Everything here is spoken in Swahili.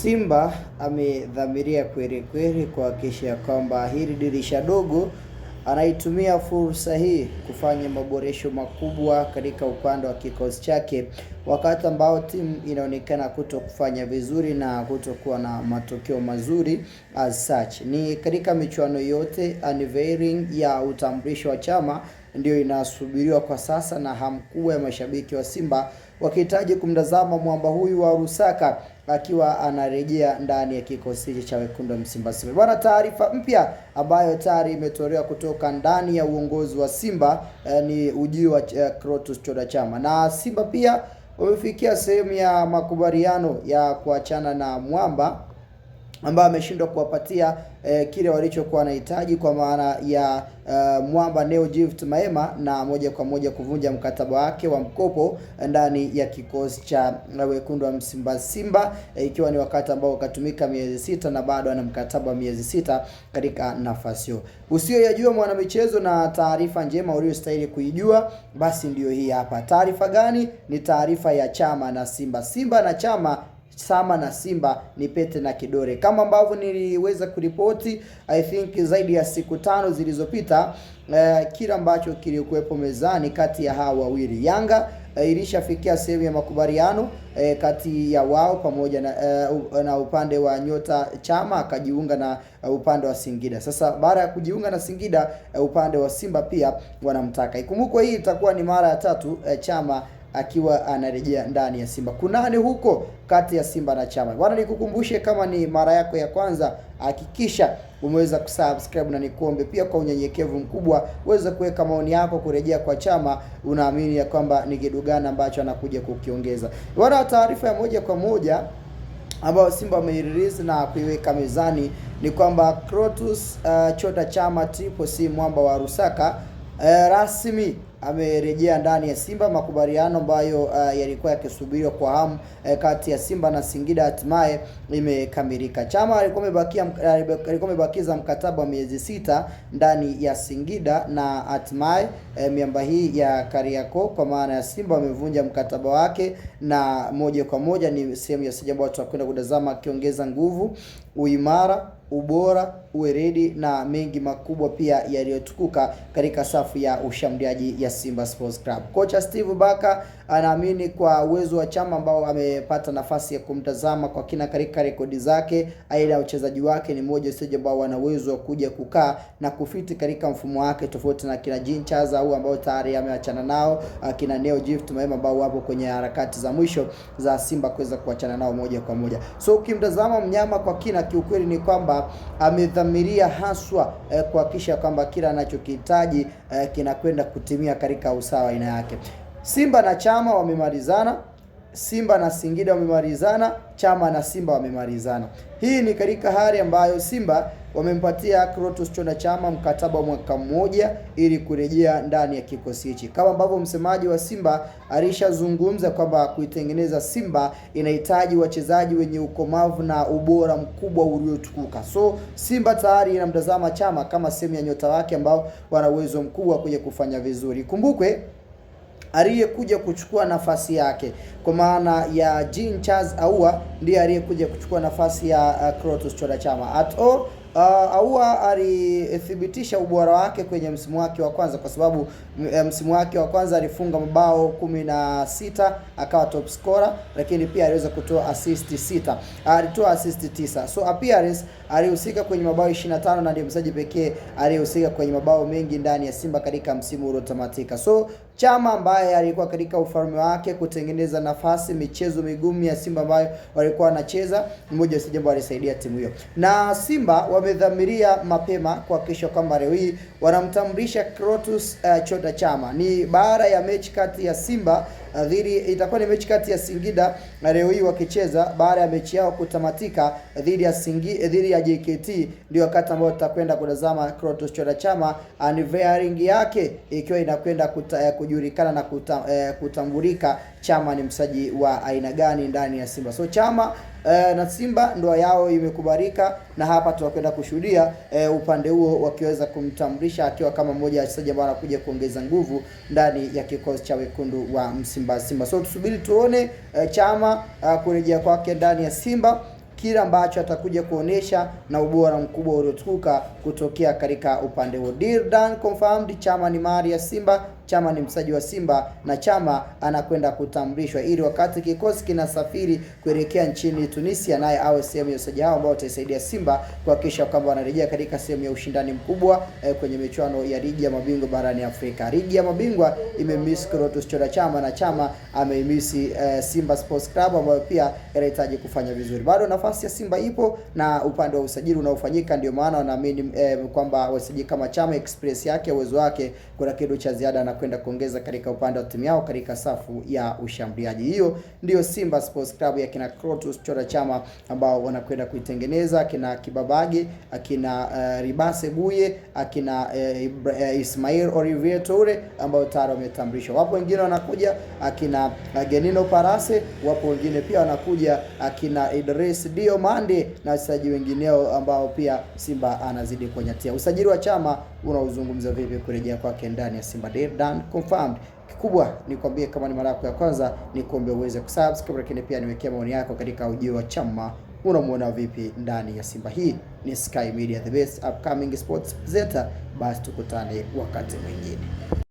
Simba amedhamiria kweli kweli kuhakikisha kwamba hili dirisha dogo anaitumia fursa hii kufanya maboresho makubwa katika upande wa kikosi chake, wakati ambao timu inaonekana kutokufanya vizuri na kutokuwa na matokeo mazuri as such. Ni katika michuano yote, unveiling ya utambulisho wa chama ndio inasubiriwa kwa sasa na hamu kubwa ya mashabiki wa Simba wakihitaji kumtazama mwamba huyu wa Lusaka akiwa anarejea ndani ya kikosi cha wekundu wa Msimbazi. Bwana, taarifa mpya ambayo tayari imetolewa kutoka ndani ya uongozi wa Simba ni ujio wa Clatous Chota Chama, na Simba pia wamefikia sehemu ya makubaliano ya kuachana na mwamba ambaye ameshindwa kuwapatia kile walichokuwa wanahitaji, kwa maana ya mwamba Neo Gift Maema, na moja kwa moja kuvunja mkataba wake wa mkopo ndani ya kikosi cha wekundu wa Msimbazi Simba, ikiwa ni wakati ambao ukatumika miezi 6 na bado ana mkataba wa miezi 6 katika nafasi hiyo. Usiyoyajua mwanamichezo, na taarifa njema uliyostahili kuijua basi ndiyo hii hapa. Taarifa gani? Ni taarifa ya Chama na Simba. Simba na Chama, Sama na Simba ni pete na kidore, kama ambavyo niliweza kuripoti I think zaidi ya siku 5 zilizopita. Kila ambacho kilikuwepo mezani kati ya hawa wawili, Yanga ilishafikia sehemu ya makubaliano kati ya wao pamoja na upande wa nyota Chama akajiunga na upande wa Singida. Sasa baada ya kujiunga na Singida, upande wa Simba pia wanamtaka. Ikumbukwe hii itakuwa ni mara ya 3 Chama akiwa anarejea ndani ya Simba. Kunani huko kati ya Simba na Chama? Bwana, nikukumbushe, kama ni mara yako ya kwanza, hakikisha umeweza kusubscribe, na nikuombe pia kwa unyenyekevu mkubwa uweze kuweka maoni yako kurejea kwa Chama. Unaamini ya kwamba ni kitu gani ambacho anakuja kukiongeza? Bwana, taarifa ya moja kwa moja ambayo Simba wameirelease na kuiweka mezani ni kwamba Clatous Chota Chama Triple C mwamba wa Lusaka rasmi amerejea ndani ya Simba. Makubaliano ambayo yalikuwa yakisubiriwa kwa hamu kati ya Simba na Singida hatimaye imekamilika. Chama alikuwa amebakiza mkataba wa miezi 6 ndani ya Singida, na hatimaye miamba hii ya Kariakoo kwa maana ya Simba wamevunja mkataba wake, na moja kwa moja ni sehemu ya sija ambayo tutakwenda kutazama, akiongeza nguvu, uimara, ubora, uweredi na mengi makubwa pia yaliyotukuka katika safu ya ushambuliaji ya Simba Sports Club. Kocha Steve Baka anaamini kwa uwezo wa Chama ambao amepata nafasi ya kumtazama kwa kina katika rekodi zake, aina ya uchezaji wake ni moja sije ambao wana uwezo wa kuja kukaa na kufiti katika mfumo wake, tofauti na kina Jean Chaza au ambao tayari ameachana nao, kina Neo Gift Maema ambao wapo kwenye harakati za mwisho za Simba kuweza kuachana nao moja kwa moja. So ukimtazama mnyama kwa kina, kiukweli ni kwamba amedhamiria haswa kuhakikisha kwamba kila anachokihitaji kinakwenda kutimia katika usawa aina yake. Simba na Chama wamemalizana, Simba na Singida wamemalizana, Chama na Simba wamemalizana. Hii ni katika hali ambayo Simba wamempatia Clatous Chota Chama mkataba wa mwaka mmoja ili kurejea ndani ya kikosi hichi, kama ambavyo msemaji wa Simba alishazungumza kwamba kuitengeneza Simba inahitaji wachezaji wenye ukomavu na ubora mkubwa uliotukuka. So Simba tayari inamtazama Chama kama sehemu ya nyota wake ambao wana uwezo mkubwa kuja kufanya vizuri. Kumbukwe aliyekuja kuchukua nafasi yake kwa maana ya Jean Charles Ahoua ndiye aliyekuja kuchukua nafasi ya Clatous Chota Chama. At all Ahoua alithibitisha ubora wake kwenye msimu wake wa kwanza, kwa sababu msimu wake wa kwanza alifunga mabao 16 akawa top scorer, lakini pia aliweza kutoa assist 6, alitoa assist 9. So appearance alihusika kwenye mabao 25 na ndiye mchezaji pekee aliyehusika kwenye mabao mengi ndani ya Simba katika msimu uliotamatika. So Chama ambaye alikuwa katika ufalme wake kutengeneza nafasi michezo migumu ya Simba ambayo walikuwa wanacheza, mmoja wa jambo alisaidia timu hiyo. Na Simba wamedhamiria mapema kuhakikisha kwamba leo hii wanamtambulisha Clatous Chota Chama. Ni baada ya mechi kati ya Simba itakuwa ni mechi kati ya Singida na leo hii wakicheza, baada ya mechi yao kutamatika dhidi ya JKT, ndio wakati ambao tutakwenda kutazama Clatous Chota Chama unveiling yake ikiwa inakwenda kujulikana na kutambulika Chama ni msaji wa aina gani ndani ya Simba. So Chama na Simba ndoa yao imekubalika, na hapa tunakwenda kushuhudia upande huo wakiweza kumtambulisha akiwa kama mmoja wa wachezaji ambao anakuja kuongeza nguvu ndani ya kikosi cha wekundu wa Msimbazi Simba. So tusubiri tuone Chama kurejea kwake ndani ya Simba kile ambacho atakuja kuonesha na ubora mkubwa uliotukuka kutokea katika upande huo. Deal done confirmed. Chama ni mali ya Simba, Chama ni mchezaji wa Simba na Chama anakwenda kutambulishwa ili wakati kikosi kinasafiri kuelekea nchini Tunisia, naye awe sehemu ya usajili hao ambao wataisaidia Simba kuhakikisha kwamba wanarejea katika sehemu ya ushindani mkubwa kwenye michuano ya ligi ya mabingwa barani Afrika. Ligi ya mabingwa imemiss Clatous Chota Chama na Chama ameimiss Simba Sports Club ambayo pia inahitaji kufanya vizuri. Bado nafasi ya Simba ipo na upande wa usajili unaofanyika, ndio maana wanaamini kwamba wasajili kama Chama express yake, uwezo wake, kuna kitu cha ziada na kwenda kuongeza katika upande wa timu yao katika safu ya ushambuliaji. Hiyo ndio Simba Sports Club ya kina Clatous Chota Chama ambao wanakwenda kuitengeneza, akina Kibabage, akina Ribase Buye, akina Ismail Olivier Toure ambao tayari wametambulishwa. Wapo wengine wanakuja akina Genino Parase, wapo wengine pia wanakuja akina Idris Diomande na wachezaji wengineo ambao pia Simba anazidi kunyatia. Usajili wa Chama unauzungumza vipi kurejea kwake ndani ya Simba? Done confirmed. Kikubwa ni kwambie, kama ni mara yako ya kwanza, ni kuombe uweze kusubscribe, lakini pia niwekea maoni yako katika ujio wa Chama. Unamuona vipi ndani ya Simba? Hii ni Sky Media, the best upcoming sports presenter. Basi tukutane wakati mwingine.